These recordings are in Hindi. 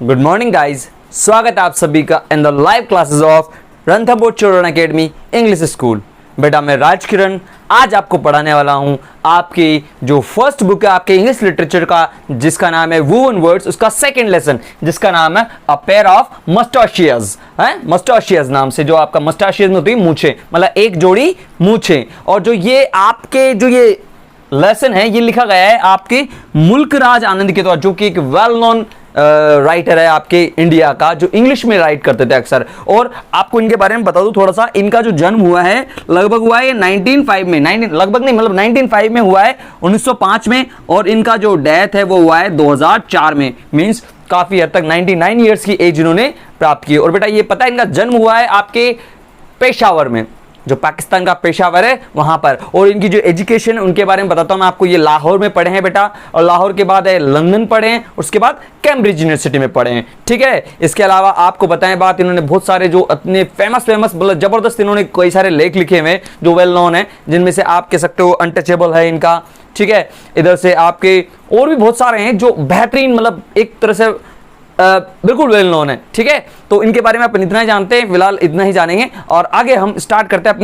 गुड मॉर्निंग गाइज, स्वागत है आप सभी का in the live classes of Ranthambore children academy English school. बेटा मैं राज किरण आज आपको पढ़ाने वाला हूं आपकी जो फर्स्ट बुक है आपके इंग्लिश लिटरेचर का, जिसका नाम है वुवन वर्ड्स, उसका सेकंड लेसन जिसका नाम है अ पेयर ऑफ मस्टाशियस है। मस्टाशियस नाम से, जो आपका मस्टाशियस में होती है मूछें, मतलब एक जोड़ी मूछें। और जो ये आपके जो ये लेसन है ये लिखा गया है आपके मुल्कराज आनंद के द्वारा, जो कि एक वेल नोन राइटर है आपके इंडिया का, जो इंग्लिश में राइट करते थे अक्सर। और आपको इनके बारे में बता दूं थोड़ा सा, इनका जो जन्म हुआ है लगभग हुआ है 1905 में, लगभग नहीं मतलब 1905 में हुआ है, 1905 में। और इनका जो डेथ है वो हुआ है 2004 में, मींस काफी हद तक 99 ईयर्स की एज इन्होंने प्राप्त की। और बेटा ये पता है इनका जन्म हुआ है आपके पेशावर में, जो पाकिस्तान का पेशावर है वहां पर। और इनकी जो एजुकेशन है उनके बारे में बताता हूं मैं आपको। ये लाहौर में पढ़े हैं बेटा, और लाहौर के बाद है लंदन पढ़े हैं, उसके बाद कैम्ब्रिज यूनिवर्सिटी में पढ़े हैं, ठीक है। इसके अलावा आपको बताएं बात, इन्होंने बहुत सारे जो अपने फेमस मतलब जबरदस्त इन्होंने कई सारे लेख लिखे हुए जो वेल नोन है, जिनमें से आप कह सकते हो अनटचेबल है इनका, ठीक है। इधर से आपके और भी बहुत सारे हैं जो बेहतरीन, मतलब एक तरह से बिल्कुल वेल नोन है, ठीक है। तो इनके बारे में अपन इतना ही जानते हैं, फिलहाल इतना ही जानेंगे। और आगे हम स्टार्ट करते हैं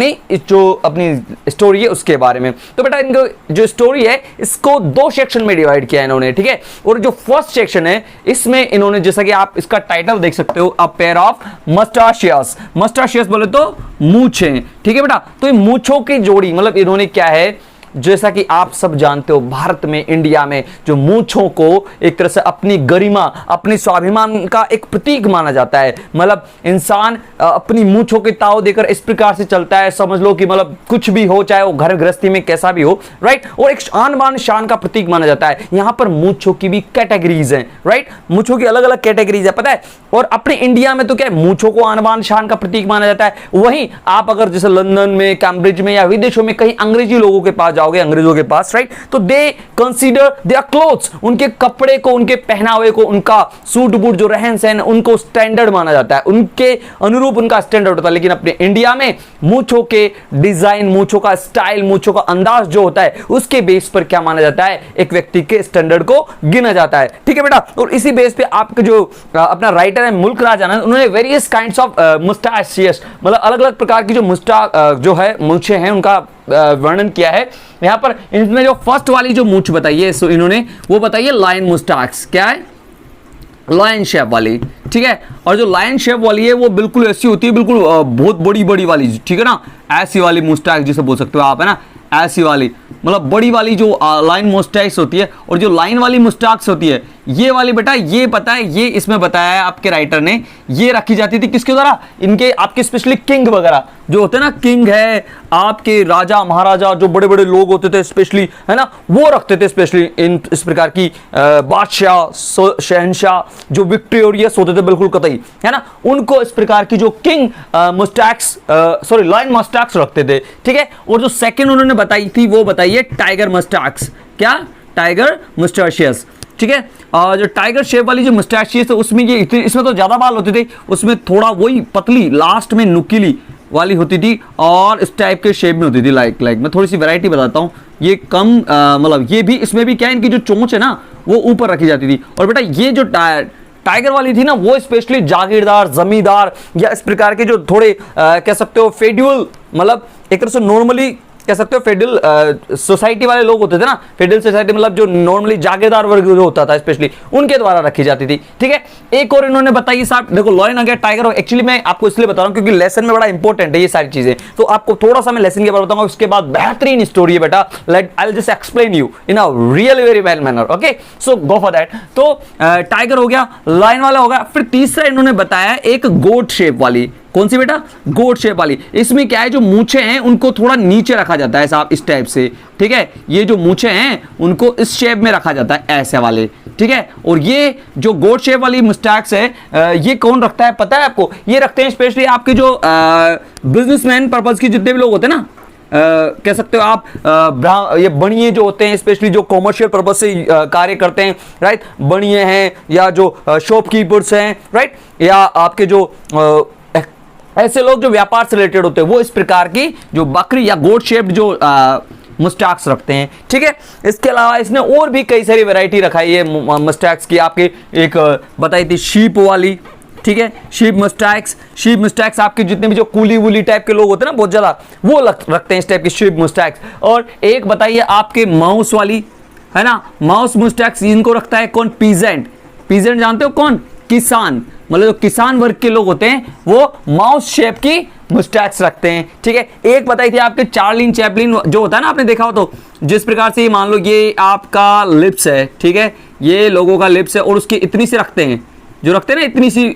अपनी स्टोरी है उसके बारे में। तो बेटा इनको जो स्टोरी है इसको दो सेक्शन में डिवाइड किया है इन्होंने, ठीक है। और जो फर्स्ट सेक्शन है इसमें इन्होंने, जैसा कि आप इसका टाइटल देख सकते हो, अ पेयर ऑफ मस्टाशियस। मस्टाशियस बोले तो मूछें, ठीक है बेटा। तो ये मूछों की जोड़ी, मतलब इन्होंने क्या है, जैसा कि आप सब जानते हो भारत में, इंडिया में जो मूंछों को एक तरह से अपनी गरिमा, अपनी स्वाभिमान का एक प्रतीक माना जाता है। मतलब इंसान अपनी मूंछों के ताव देकर इस प्रकार से चलता है, समझ लो कि मतलब कुछ भी हो, चाहे वो घर गृहस्थी में कैसा भी हो, राइट। और एक आन बान शान का प्रतीक माना जाता है। यहां पर मूंछों की भी कैटेगरीज हैं, राइट। मूंछों की अलग अलग कैटेगरीज है, पता है। और अपने इंडिया में तो क्या है, मूंछों को आन बान शान का प्रतीक माना जाता है। वहीं आप अगर जैसे लंदन में, कैम्ब्रिज में या विदेशों में कहीं अंग्रेजी लोगों के पास अंग्रेजों के पास, राइट, तो दे कंसीडर देयर क्लोथ्स, उनके कपड़े को, उनके पहनावे को, उनका सूट बूट जो रहन सहन, उनको स्टैंडर्ड माना जाता है, उनके अनुरूप उनका स्टैंडर्ड होता है। लेकिन अपने इंडिया में मूंछों के डिजाइन, मूंछों का स्टाइल, मूंछों का अंदाज जो होता है उसके बेस पर क्या माना जाता है, एक व्यक्ति के स्टैंडर्ड को गिना जाता है, ठीक है बेटा। और इसी बेस पे आपके जो अपना राइटर है मुल्कराज आनंद, उन्होंने वेरियस काइंड्स ऑफ मुस्टाशियस, मतलब अलग अलग प्रकार की जो जो है मूंछें हैं उनका वर्णन किया है। यहां पर इनमें जो फर्स्ट वाली जो मूंछ बताई है, सो इन्होंने वो बताई है लायन मुस्टाक्स, क्या है, लायन शेप वाली, ठीक है। और जो लायन शेप वाली है वो बिल्कुल ऐसी होती है, बिल्कुल बहुत बड़ी बड़ी वाली, ठीक है ना, ऐसी वाली मुस्टैक्स जिसे बोल सकते हो आप, है ना, ऐसी वाली, मतलब बड़ी वाली जो लाइन मुस्टैक्स होती है। और जो लाइन वाली मुस्टैक्स होती है ये वाली बेटा, ये पता है, ये इसमें बताया है आपके राइटर ने, ये रखी जाती थी किसके द्वारा, इनके आपके स्पेशली किंग वगैरह जो होते हैं ना, किंग है आपके, राजा महाराजा जो बड़े बड़े लोग होते थे स्पेशली, है ना, वो रखते थे स्पेशली इन इस प्रकार की बादशाह, शहनशाह जो विक्टोरियस होते थे बिल्कुल कतई, है ना, उनको इस प्रकार की जो किंग मुस्टैक्स, सॉरी लाइन मुस्टैक्स रखते थे, ठीक है। और जो सेकंड उन्होंने बताई थी वो बताइए टाइगर मुस्टैक्स, क्या, टाइगर मुस्टाशियस, ठीक है। और जो टाइगर शेप वाली जो मुस्टैशियस है उसमें ये इसमें तो ज्यादा बाल होते थे, उसमें थोड़ा वही पतली लास्ट में नुकीली वाली होती थी और इस टाइप के शेप में होती थी। लाइक मैं थोड़ी सी वैरायटी बताता हूँ, ये कम मतलब ये भी, इसमें भी क्या है, इनकी जो चोंच है ना वो ऊपर रखी जाती थी। और बेटा ये जो टाइगर वाली थी ना वो स्पेशली जागीरदार, जमींदार या इस प्रकार के जो थोड़े कह सकते हो फेड्यूल, मतलब एक तरह से नॉर्मली कह सकते हो फेडरल सोसाइटी वाले लोग होते थे ना, फेडरल सोसाइटी मतलब जो नॉर्मली जागीरदार वर्ग जो होता था स्पेशली उनके द्वारा रखी जाती थी, ठीक है। एक और इन्होंने बताई साहब, देखो लॉयन आ गया, टाइगर, एक्चुअली मैं आपको इसलिए बता रहा हूं क्योंकि लेसन में बड़ा इंपॉर्टेंट है ये सारी चीजें। तो आपको थोड़ा सा मैं लेसन के बारे में बताऊंगा, उसके बाद बेहतरीन स्टोरी है बेटा, let I will just explain you in a really very well manner, okay, so go for that. तो टाइगर हो गया, लायन वाला हो गया, फिर तीसरा इन्होंने बताया एक गोट शेप वाली, कौन सी बेटा, गोट शेप वाली। इसमें क्या है, जो मूछें हैं उनको थोड़ा नीचे रखा जाता है साहब, इस टाइप से, ठीक है। ये जो मूछें हैं उनको इस शेप में रखा जाता है, ऐसे वाले, ठीक है। और ये जो गोट शेप वाली मुस्टैक्स है ये कौन रखता है पता है आपको, ये रखते हैं स्पेशली आपके जो बिजनेसमैन पर्पज की जितने भी लोग होते हैं ना, कह सकते हो आप ये बनिए जो होते हैं स्पेशली जो कॉमर्शियल पर्पज से कार्य करते हैं, राइट, बनिए हैं या जो शॉपकीपर्स हैं, राइट, या आपके जो ऐसे लोग जो व्यापार से रिलेटेड होते हैं, वो इस प्रकार की जो बकरी या गोट शेप जो मुस्टैक्स रखते हैं, ठीक है। इसके अलावा इसने और भी कई सारी वैरायटी रखाई है मुस्टैक्स की। आपके एक बताई थी शीप वाली, ठीक है, शीप मुस्टैक्स आपके जितने भी जो कूली वूली टाइप के लोग होते हैं ना बहुत ज्यादा, वो रखते हैं इस टाइप की शीप मुस्टैक्स। और एक बताइए आपके माउस वाली, है ना, माउस मुस्टैक्स इनको रखता है कौन? पीजेंट। पीजेंट जानते हो कौन? किसान, मतलब जो किसान वर्ग के लोग होते हैं वो माउस शेप की मुस्टैक्स रखते हैं, ठीक है। एक बताई थी आपके चार्लिन चैपलिन जो होता है ना, आपने देखा हो तो, जिस प्रकार से मान लो ये आपका लिप्स है, ठीक है, ये लोगों का लिप्स है और उसकी इतनी सी रखते हैं, जो रखते हैं ना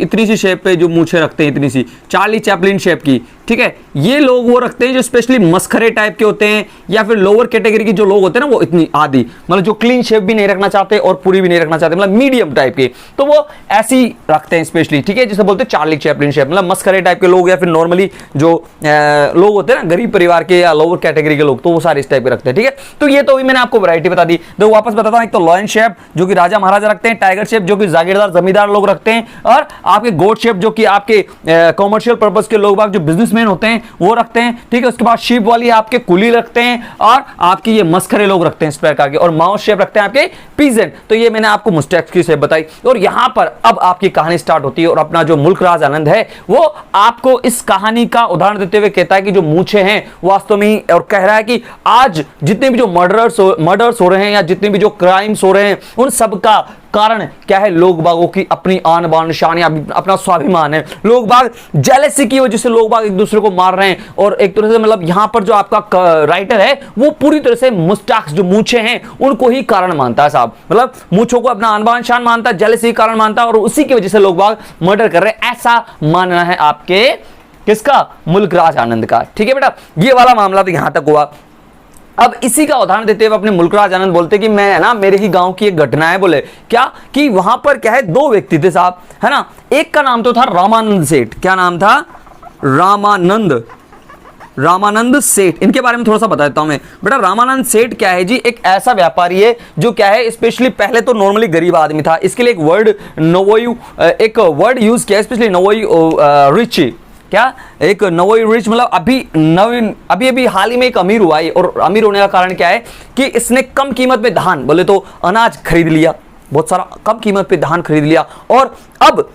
इतनी सी शेप पे जो मूछें रखते हैं, इतनी सी चार्ली चैपलिन शेप की, ठीक है। ये लोग वो रखते हैं जो स्पेशली मस्खरे टाइप के होते हैं या फिर लोअर कैटेगरी के जो लोग होते हैं ना, वो इतनी आधी, मतलब जो क्लीन शेप भी नहीं रखना चाहते और पूरी भी नहीं रखना चाहते, मतलब मीडियम टाइप के, तो वो ऐसी रखते हैं स्पेशली, ठीक है, जिसे बोलते हैं चार्ली चैपलिन शेप, मतलब मस्खरे टाइप के लोग या फिर नॉर्मली जो लोग होते हैं ना गरीब परिवार के या लोअर कैटेगरी के लोग, तो वो सारे इस टाइप के रखते हैं, ठीक है। तो ये तो भी मैंने आपको वैरायटी बता दी। तो वापस बताता हूं, एक तो लॉयन शेप जो कि राजा महाराजा रखते हैं, टाइगर शेप जो कि जागीरदार जमींदार लोग रखते हैं, और आपके गोट शेप जो कि आपके कॉमर्शियल पर्पस के लोग बाग जो बिजनेसमैन होते हैं वो रखते हैं, ठीक है। उसके बाद शीप वाली आपके कुली रखते हैं, और आपके ये मस्खरे लोग रखते हैं इस प्रकार के, और माउस शेप रखते हैं आपके पीजेंट। तो ये मैंने आपको मुस्टैक्स की शेप बताई, और यहां पर अब आपकी कहानी स्टार्ट होती है, और अपना जो मुल्क राज आनंद है वो आपको इस कहानी का उदाहरण देते हुए कहता है कि जो मूछें हैं वास्तव में, और कह रहा है कि आज जितने भी जो मर्डर्स हो रहे हैं या जितने भी जो क्राइम्स हो रहे हैं, उन सब का कारण क्या है? लोग बागों की अपनी आन बान शान या अपना स्वाभिमान है। लोग बाग जेलेसी की वजह से लोग बाग एक दूसरे को मार रहे हैं, और एक तरह से मतलब यहां पर जो आपका राइटर है वो पूरी तरह से मुस्टैक्स जो मूछें हैं उनको ही कारण मानता है साहब, मतलब मूछों को अपना आन बान शान मानता है, जेलेसी कारण मानता है, और उसी की वजह से लोग बाग मर्डर कर रहे हैं, ऐसा मानना है आपके किसका? मुल्क राज आनंद का, ठीक है बेटा। ये वाला मामला तो यहां तक हुआ। अब इसी का उदाहरण देते हुए अपने मुल्कराज आनंद बोलते कि मैं ना मेरे ही गांव की एक घटना है, बोले क्या कि वहां पर क्या है, दो व्यक्ति थे साहब, है ना। एक का नाम तो था रामानंद सेठ। क्या नाम था? रामानंद सेठ। इनके बारे में थोड़ा सा बता देता हूं मैं बेटा। रामानंद सेठ क्या है जी? एक ऐसा व्यापारी है जो क्या है, स्पेशली पहले तो नॉर्मली गरीब आदमी था, इसके लिए एक वर्ड यूज किया, स्पेशली नवोयु रिच। क्या? एक नवोई रिच, मतलब अभी हाल ही में एक अमीर हुआ है, और अमीर होने का कारण क्या है कि इसने कम कीमत पे धान, बोले तो अनाज खरीद लिया, बहुत सारा कम कीमत पे धान खरीद लिया, और अब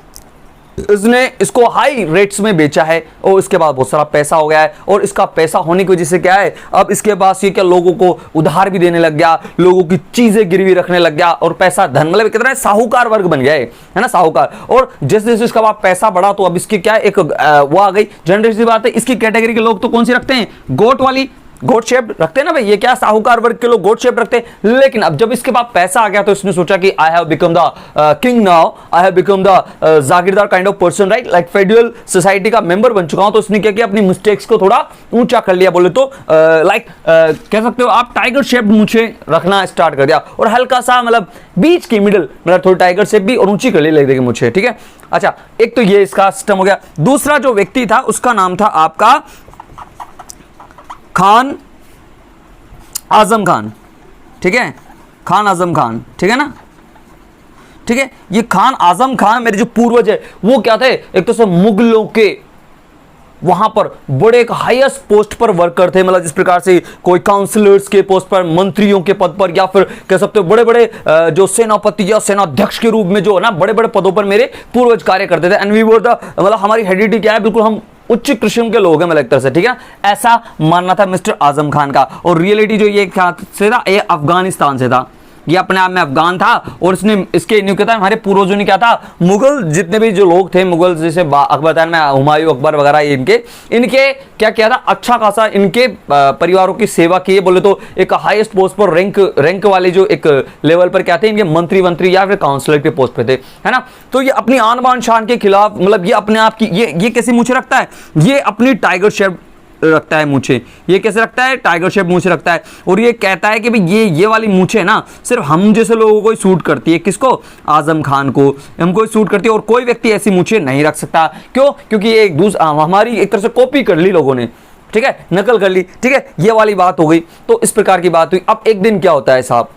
इसने इसको हाई रेट्स में बेचा है, और इसके बाद बहुत सारा पैसा हो गया है, और इसका पैसा होने की वजह से क्या है, अब इसके पास ये क्या लोगों को उधार भी देने लग गया, लोगों की चीजें गिरवी रखने लग गया, और पैसा धन मतलब कितना है, साहूकार वर्ग बन गया है ना, साहूकार। और जैसे जैसे इसका पैसा बढ़ा तो अब इसकी क्या एक वो आ गई जनरल सी बात है, इसकी कैटेगरी के लोग तो कौन सी रखते हैं? गोट वाली, गोट शेप रखते हैं ना भाई, ये क्या साहूकार वर्ग के लोग गोट शेप रखते हैं। लेकिन अब जब इसके पास पैसा आ गया तो इसने सोचा कि I have become the king now, I have become the जागीरदार kind of person, right, like federal society का मेंबर बन चुका हूं। तो उसने क्या किया, अपनी मिस्टेक्स को थोड़ा ऊंचा कर लिया, बोले तो कह सकते हो आप टाइगर शेप मूछे रखना स्टार्ट कर दिया, और हल्का सा मतलब बीच की मिडिल, मतलब थोड़ी टाइगर शेप भी और ऊंची कर ली लग देगी मुझे, ठीक है। अच्छा, एक तो ये इसका सिस्टम हो गया। दूसरा जो व्यक्ति था उसका नाम था आपका खान आजम खान, ठीक है, खान आजम खान, ठीक है ना, ठीक है। ये खान आजम खान मेरे जो पूर्वज है वो क्या थे, एक तो से मुगलों के वहां पर बड़े एक हाईएस्ट पोस्ट पर वर्कर थे, मतलब जिस प्रकार से कोई काउंसिलर्स के पोस्ट पर, मंत्रियों के पद पर, या फिर कह सकते हो बड़े बड़े जो सेनापति या सेनाध्यक्ष के रूप में जो है ना बड़े बड़े पदों पर मेरे पूर्वज कार्य करते थे। एंड वी वर द, मतलब हमारी हेरिडिटी क्या है, बिल्कुल हम उच्च किस्म के लोग हैं, मतलब एक तरह से, ठीक है। ऐसा मानना था मिस्टर आजम खान का। और रियलिटी जो ये क्या से था, ये अफगानिस्तान से था, ये अपने आप में अफगान था, और इसने इसके कहता है हमारे पूर्वजों ने क्या था, मुगल जितने भी जो लोग थे, मुगल जैसे अकबर में हुमायूं अकबर वगैरह, इनके क्या किया था, अच्छा खासा इनके परिवारों की सेवा की है, बोले तो एक हाईएस्ट पोस्ट पर रैंक वाले जो एक लेवल पर क्या थे, इनके मंत्री या फिर काउंसिलर के पोस्ट पे थे, है ना। तो ये अपनी आन बान शान के खिलाफ, मतलब ये अपने आप की ये कैसी मूछें रखता है, ये अपनी टाइगर शेप रखता है मूछें। ये कैसे रखता है? टाइगर शेप मूछें रखता है, और ये कहता है कि भाई ये वाली मूछें ना सिर्फ हम जैसे लोगों को ही सूट करती है। किसको? आजम खान को, हमको ही सूट करती है, और कोई व्यक्ति ऐसी मूछें नहीं रख सकता। क्यों? क्योंकि ये हमारी एक तरह से कॉपी कर ली लोगों ने, ठीक है, नकल कर ली, ठीक है। ये वाली बात हो गई, तो इस प्रकार की बात हुई। अब एक दिन क्या होता है साहब,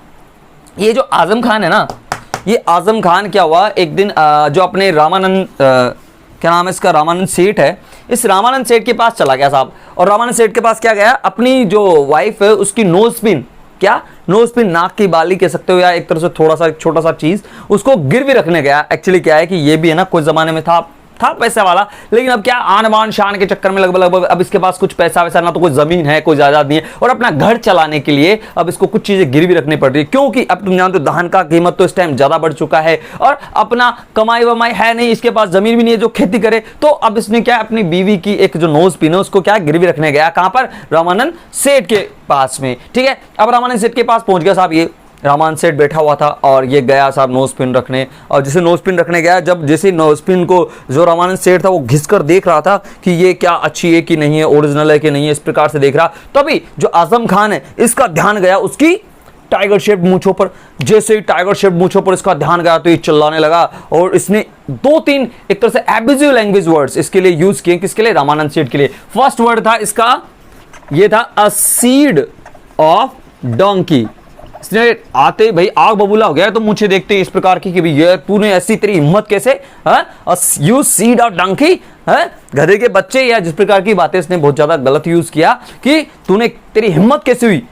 ये जो आजम खान है ना, ये आजम खान क्या हुआ, एक दिन जो अपने क्या नाम है इसका, रामानंद सेठ है, इस रामानंद सेठ के पास चला गया साहब। और रामानंद सेठ के पास क्या गया, अपनी जो वाइफ है उसकी नोज पिन, क्या नोज पिन, नाक की बाली कह सकते हो, या एक तरह से थोड़ा सा छोटा सा चीज उसको गिरवी रखने गया। एक्चुअली क्या है कि ये भी है ना, कुछ जमाने में था पैसे वाला, लेकिन अब क्या आन बान शान के चक्कर में लगभग अब इसके पास कुछ पैसा वैसा ना तो कोई जमीन है, कोई जायदाद नहीं है, और अपना घर चलाने के लिए अब इसको कुछ चीजें गिरवी रखनी पड़ रही है, क्योंकि अब तुम जानते हो धान का कीमत तो इस टाइम ज्यादा बढ़ चुका है और अपना कमाई वमाई है नहीं, इसके पास जमीन भी नहीं है जो खेती करे। तो अब इसने क्या, अपनी बीवी की एक जो नोज पिन है उसको क्या गिरवी रखने गया, कहां पर, रामानंद सेठ के पास में। ठीक है, अब रामानंद सेठ के पास पहुंच गया साहब, ये रामानंद सेठ बैठा हुआ था और ये गया साहब नोज पिन रखने। और जिसे नोज पिन रखने गया, जब जैसे नोज पिन को जो रामानंद सेठ था वो घिस कर देख रहा था कि ये क्या अच्छी है कि नहीं है, ओरिजिनल है कि नहीं है, इस प्रकार से देख रहा, तभी जो आजम खान है इसका ध्यान गया उसकी टाइगर शेप मूंछों पर। जैसे ही टाइगर शेप मूंछों पर इसका ध्यान गया तो ये चिल्लाने लगा और इसने 2-3 एक तरह से एब्यूजिव लैंग्वेज वर्ड्स इसके लिए यूज किए। किसके लिए, रामानंद सेठ के लिए। फर्स्ट वर्ड था इसका, ये था अ सीड ऑफ डोंकी। इसने आते भाई आग बबूला हो गया, तो मुझे देखते हैं इस प्रकार की कि भाई ये तूने ऐसी, तेरी हिम्मत कैसे, यू सीड ऑफ डंकी, गधे के बच्चे, या जिस प्रकार की बातें इसने बहुत ज्यादा गलत यूज किया कि तूने, तेरी हिम्मत कैसे हुई।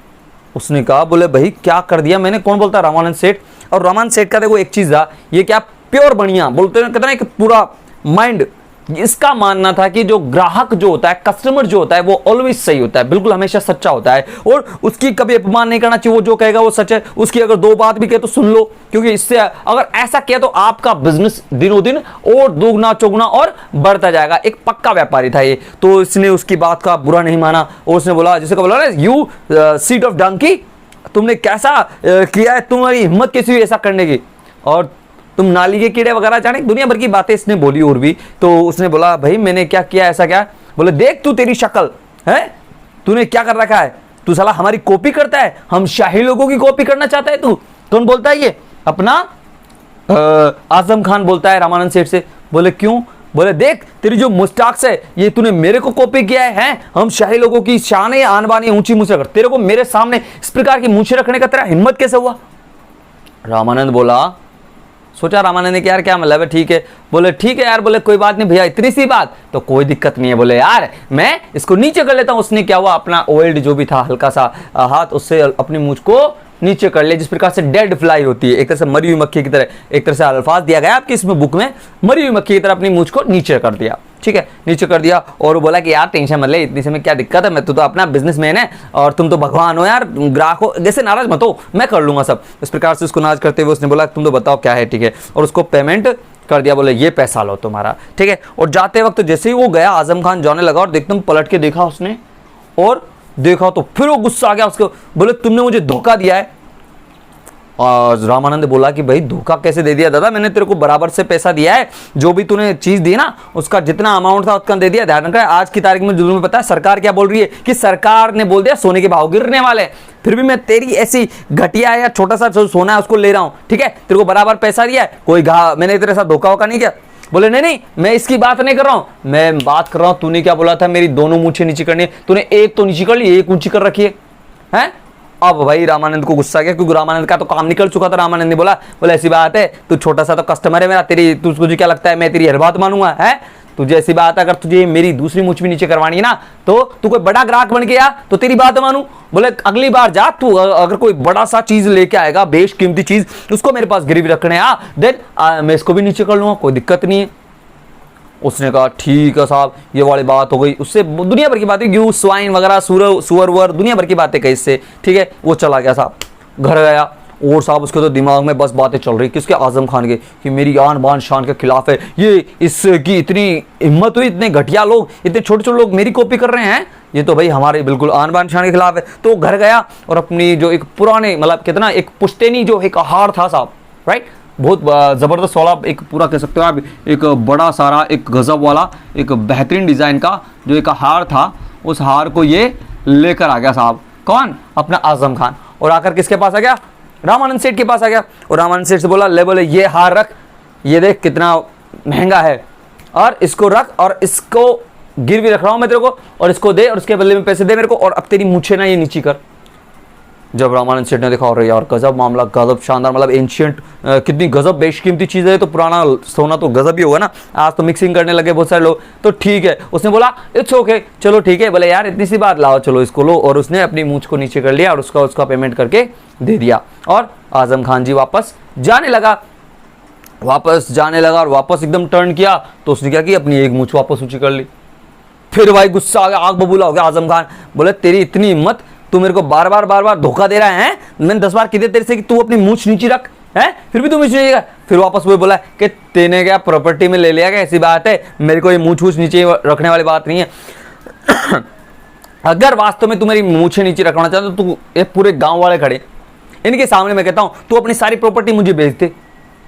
उसने कहा, बोले भाई क्या कर दिया मैंने, कौन बोलता, रामानंद सेठ। और रामानंद सेठ का देखो एक चीज था, ये क्या प्योर बढ़िया बोलते हैं, कहते हैं कि पूरा माइंड, इसका मानना था कि जो ग्राहक जो होता है, कस्टमर जो होता है, वो ऑलवेज सही होता है, बिल्कुल हमेशा सच्चा होता है, और उसकी कभी अपमान नहीं करना चाहिए, वो जो कहेगा वो सच है। उसकी अगर 2 बात भी कहे तो सुन लो, क्योंकि इससे अगर ऐसा किया तो आपका बिजनेस दिनों दिन और दोगुना चौगुना और बढ़ता जाएगा। एक पक्का व्यापारी था ये, तो इसने उसकी बात का बुरा नहीं माना और उसने बोला, जैसे बोला ना, यू सीड ऑफ डंकी, तुमने कैसा किया है, तुम्हारी हिम्मत कैसी हुई ऐसा करने की, और तुम नाली के कीड़े वगैरह, जाने दुनिया भर की बातें इसने बोली। और भी तो उसने बोला, भाई मैंने क्या किया, ऐसा क्या। बोले, देख तू, तेरी शक्ल है, तूने क्या कर रखा है, तू साला हमारी कॉपी करता है, हम शाही लोगों की कॉपी करना चाहता है तू। कौन बोलता है ये, अपना आजम खान बोलता है रामानंद सेठ से। बोले क्यों, बोले देख तेरी जो मुस्टाक्स है, ये तूने मेरे को कॉपी किया है, हम शाही लोगों की शान है, आन बान ऊंची मूछें रख, तेरे को मेरे सामने इस प्रकार की मूछें रखने का तेरा हिम्मत कैसे हुआ। रामानंद बोला, सोचा रामानंद ने कि यार क्या मतलब है, ठीक है। बोले ठीक है यार, बोले कोई बात नहीं भैया, इतनी सी बात तो कोई दिक्कत नहीं है। बोले यार मैं इसको नीचे कर लेता हूं। उसने क्या हुआ, अपना ऑयल्ड जो भी था हल्का सा हाथ, उससे अपनी मूंछ को नीचे कर ले, जिस प्रकार से डेड फ्लाई होती है, एक तरह से मरी हुई मक्खी की तरह, एक तरह से अल्फाज दिया गया आपकी इसमें बुक में, मरी हुई मक्खी की तरह अपनी मूंछ को नीचे कर दिया। ठीक है, नीचे कर दिया और वो बोला कि यार टेंशन मत ले, इतनी से में क्या दिक्कत है, मैं तो अपना बिजनेसमैन है और तुम तो भगवान हो यार, ग्राहक हो, जैसे नाराज मत हो, मैं कर लूंगा सब। इस प्रकार से उसको नाराज करते हुए उसने बोला, तुम तो बताओ क्या है। ठीक है, और उसको पेमेंट कर दिया। बोले ये पैसा लो तुम्हारा। ठीक है, और जाते वक्त जैसे ही वो गया, आजम खान जाने लगा और एकदम पलट के देखा उसने, और देखा तो फिर वो गुस्सा आ गया उसको। बोले तुमने मुझे धोखा दिया है। और रामानंद बोला कि भाई धोखा कैसे दे दिया दादा, मैंने तेरे को बराबर से पैसा दिया है, जो भी तूने चीज दी ना उसका जितना अमाउंट था उतना दे दिया। ध्यान रखना, आज की तारीख में तुम्हें पता है सरकार क्या बोल रही है, कि सरकार ने बोल दिया सोने के भाव गिरने वाले, फिर भी मैं तेरी ऐसी घटिया या छोटा सा जो सोना है उसको ले रहा हूं। ठीक है, तेरे को बराबर पैसा दिया है, कोई मैंने तेरे साथ धोखा वोखा नहीं किया। बोले नहीं नहीं, मैं इसकी बात नहीं कर रहा हूं, मैं बात कर रहा हूं, तूने क्या बोला था मेरी दोनों मूछें नीचे करनी, तूने एक तो नीचे कर ली, एक ऊंची कर रखी है। अब भाई रामानंद को गुस्सा गया, क्योंकि रामानंद का तो काम निकल चुका था। रामानंद ने बोला, बोले ऐसी बात है, तू छोटा सा तो कस्टमर है मेरा, तेरी तुझे क्या लगता है मैं तेरी हर बात मानूंगा है, तुझे ऐसी बात है, अगर तुझे मेरी दूसरी मूंछ भी नीचे करवानी है ना, तो तू कोई बड़ा ग्राहक बन गया तो तेरी बात मानू। बोले अगली बार जा तू, अगर कोई बड़ा सा चीज लेके आएगा, बेशकीमती चीज, उसको मेरे पास गिरवी रखने आ, देन मैं इसको भी नीचे कर लूंगा, कोई दिक्कत नहीं है। उसने कहा ठीक है साहब, ये वाली बात हो गई। उससे दुनिया भर की बातें, ग्यू स्वाइन वगैरह, सुअर दुनिया भर की बातें कही इससे। ठीक है, वो चला गया साहब, घर गया, और साहब उसके तो दिमाग में बस बातें चल रही, किसके, आजम खान के, कि मेरी आन बान शान के खिलाफ है ये, इसकी इतनी हिम्मत हुई, इतने घटिया लोग, इतने छोटे छोटे लोग मेरी कॉपी कर रहे हैं, ये तो भाई हमारे बिल्कुल आन बान शान के खिलाफ है। तो घर गया और अपनी जो एक पुराने, मतलब कितना एक पुश्तैनी जो एक हार था साहब, राइट, बहुत ज़बरदस्त वाला, एक पूरा कह सकते हो आप, एक बड़ा सारा, एक गजब वाला, एक बेहतरीन डिज़ाइन का जो एक हार था, उस हार को ये लेकर आ गया साहब। कौन, अपना आजम खान। और आकर किसके पास आ गया, रामानंद सेठ के पास आ गया। और रामानंद सेठ से बोला, ले बोले ये हार रख, ये देख कितना महंगा है, और इसको रख, और इसको गिरवी रख रहा हूँ मैं तेरे को, और इसको दे, और उसके बदले में पैसे दे मेरे को, और अब तेरी मूछें ना ये नीची कर। जब रामानंद सेठ ने देखा और यार गजब मामला, गजब शानदार, मतलब एंशियंट, कितनी गजब बेशकीमती चीज़ है, तो पुराना सोना तो गजब ही होगा ना, आज तो मिक्सिंग करने लगे बहुत सारे लोग, तो ठीक है। उसने बोला इट्स ओके, चलो ठीक है, बोले यार इतनी सी बात, लाओ चलो इसको लो, और उसने अपनी मूंछ को नीचे कर लिया और उसका पेमेंट करके दे दिया, और आजम खान जी वापस जाने लगा और वापस एकदम टर्न किया, तो उसने क्या किया, अपनी एक मूंछ वापस ऊंची कर ली। फिर भाई गुस्सा आ गया, आग बबूला हो गया आजम खान, बोले तेरी इतनी हिम्मत, तू मेरे को बार बार धोखा दे रहा है, मैंने 10 बार किए तेरे से कि तू अपनी मूंछ नीचे रख, है फिर भी तू नीचे नहीं। फिर वापस वो बोला कि तेने क्या प्रॉपर्टी में ले लिया क्या, ऐसी बात है, मेरे को ये मूंछ नीचे रखने वाली बात नहीं है। अगर वास्तव में तू मेरी मूंछें नीचे रखना चाहता तो तू, ये पूरे गांव वाले खड़े इनके सामने मैं कहता हूं तू अपनी सारी प्रॉपर्टी मुझे बेच दे,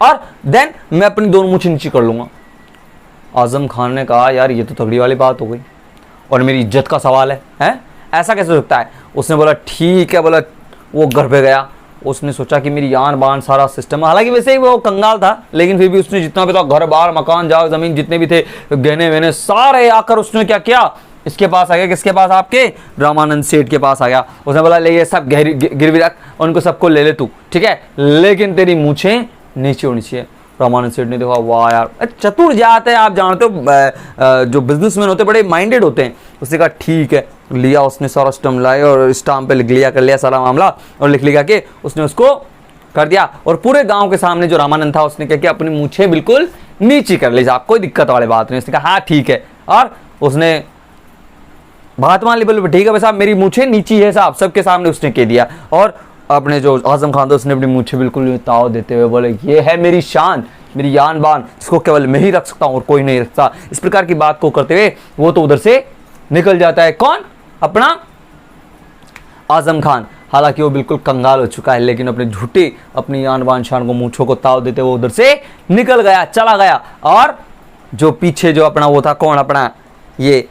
और देन मैं अपनी दोनों मूंछें नीचे कर लूंगा। आजम खान ने कहा यार ये तो तगड़ी वाली बात हो गई, और मेरी इज्जत का सवाल है? ऐसा कैसे हो सकता है? उसने बोला ठीक है, बोला वो घर पे गया, उसने सोचा कि मेरी यान बान सारा सिस्टम, हालांकि वैसे ही वो कंगाल था, लेकिन फिर भी उसने जितना भी था, घर बार मकान जाग जमीन जितने भी थे, गहने वहने सारे आकर उसने क्या किया, इसके पास आ गया, किसके पास, आपके रामानंद सेठ के पास आ गया। उसने बोला ले ये सब गिरवी रख, उनको सबको ले ले तू, ठीक है, लेकिन तेरी मूंछें नीचे होनी चाहिए। रामानंद सेठ ने देखा वाह यार चतुर जात है, आप जानते हो जो बिजनेसमैन होते बड़े माइंडेड होते हैं। उसने कहा ठीक है, लिया उसने सारा स्टम्प लाया और स्टाम्प पे लिख लिया, कर लिया सारा मामला, और लिख लिया के उसने उसको कर दिया, और पूरे गांव के सामने जो रामानंद था उसने क्या किया, अपनी मूंछें बिल्कुल नीचे कर ली, साहब कोई दिक्कत वाली बात नहीं। उसने कहा हाँ ठीक है, और उसने बात मान ली, बोले ठीक है भाई साहब मेरी मूंछें नीची है साहब, सबके सामने उसने कह दिया। और अपने जो आजम खान था उसने अपनी मूंछें बिल्कुल ताव देते हुए बोले ये है मेरी शान, मेरी यान बान, इसको केवल मैं ही रख सकता हूँ और कोई नहीं रखता। इस प्रकार की बात को करते हुए वो तो उधर से निकल जाता है। कौन? अपना आजम खान। हालांकि वो बिल्कुल कंगाल हो चुका है, लेकिन अपने झूठी अपनी यान बान शान को मूंछों को ताव देते हुए उधर से निकल गया, चला गया। और जो पीछे जो अपना वो था, कौन? अपना ये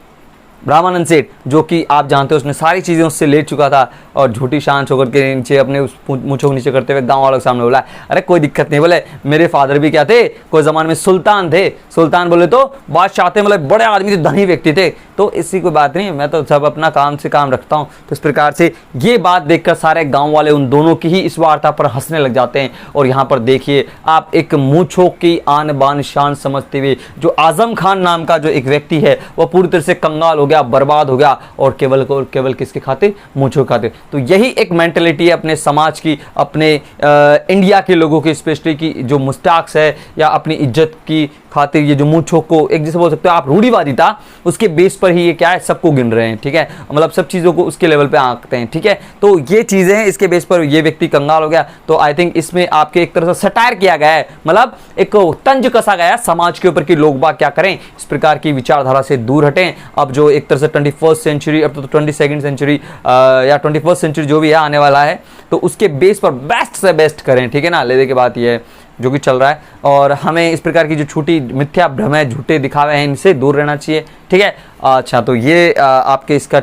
रामानंद सेठ, जो कि आप जानते हो उसने सारी चीज़ें उससे ले चुका था, और झूठी शान छोकर के नीचे अपने उस मूंछों को नीचे करते हुए गांव वालों के सामने बोला अरे कोई दिक्कत नहीं, बोले मेरे फादर भी क्या थे, कोई ज़माने में सुल्तान थे, सुल्तान बोले तो बादशाह थे, मतलब बड़े आदमी थे, धनी व्यक्ति थे, तो इसकी कोई बात नहीं, मैं तो सब अपना काम से काम रखता हूँ। तो इस प्रकार से ये बात देखकर सारे गाँव वाले उन दोनों की ही इस वार्ता पर हंसने लग जाते हैं। और यहाँ पर देखिए आप एक मूंछों की आन बान शान समझते हुए जो आजम खान नाम का जो एक व्यक्ति है वह पूरी तरह से कंगाल हो गया, बर्बाद हो गया, और केवल किसके खातिर? मूंछों के खातिर। तो यही एक मेंटेलिटी है अपने समाज की, अपने इंडिया के लोगों की, स्पेशली की जो मुस्ताक्स है या अपनी इज्जत की खातिर ये जो मूंछों को एक जैसे बोल सकते हो आप रूढ़िवादी था, उसके बेस पर ही ये क्या है सबको गिन रहे हैं, ठीक है, मतलब सब चीज़ों को उसके लेवल पे आंकते हैं, ठीक है। तो ये चीज़ें हैं, इसके बेस पर ये व्यक्ति कंगाल हो गया। तो आई थिंक इसमें आपके एक तरह से सटायर किया गया है, मतलब एक तंज कसा गया है समाज के ऊपर कि लोग बाग क्या करें, इस प्रकार की विचारधारा से दूर हटें। अब जो एक तरह से 21st सेंचुरी, अब तो 22nd सेंचुरी या 21st सेंचुरी जो भी है आने वाला है, तो उसके बेस पर बेस्ट से बेस्ट करें, ठीक है ना। लेने की बात ये है जो कि चल रहा है, और हमें इस प्रकार की जो छोटी मिथ्या भ्रम है, झूठे दिखावे हैं, इनसे दूर रहना चाहिए, ठीक है। अच्छा, तो ये आपके इसका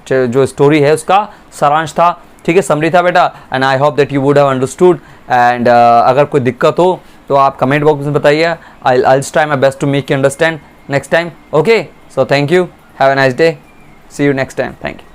जो स्टोरी है उसका सारांश था, ठीक है, समरी था बेटा, and I hope that you would have understood. And अगर कोई दिक्कत हो तो आप कमेंट बॉक्स में बताइए, I'll try my best to make you understand next time. Okay, so thank you, have a nice day, see you next time, thank you.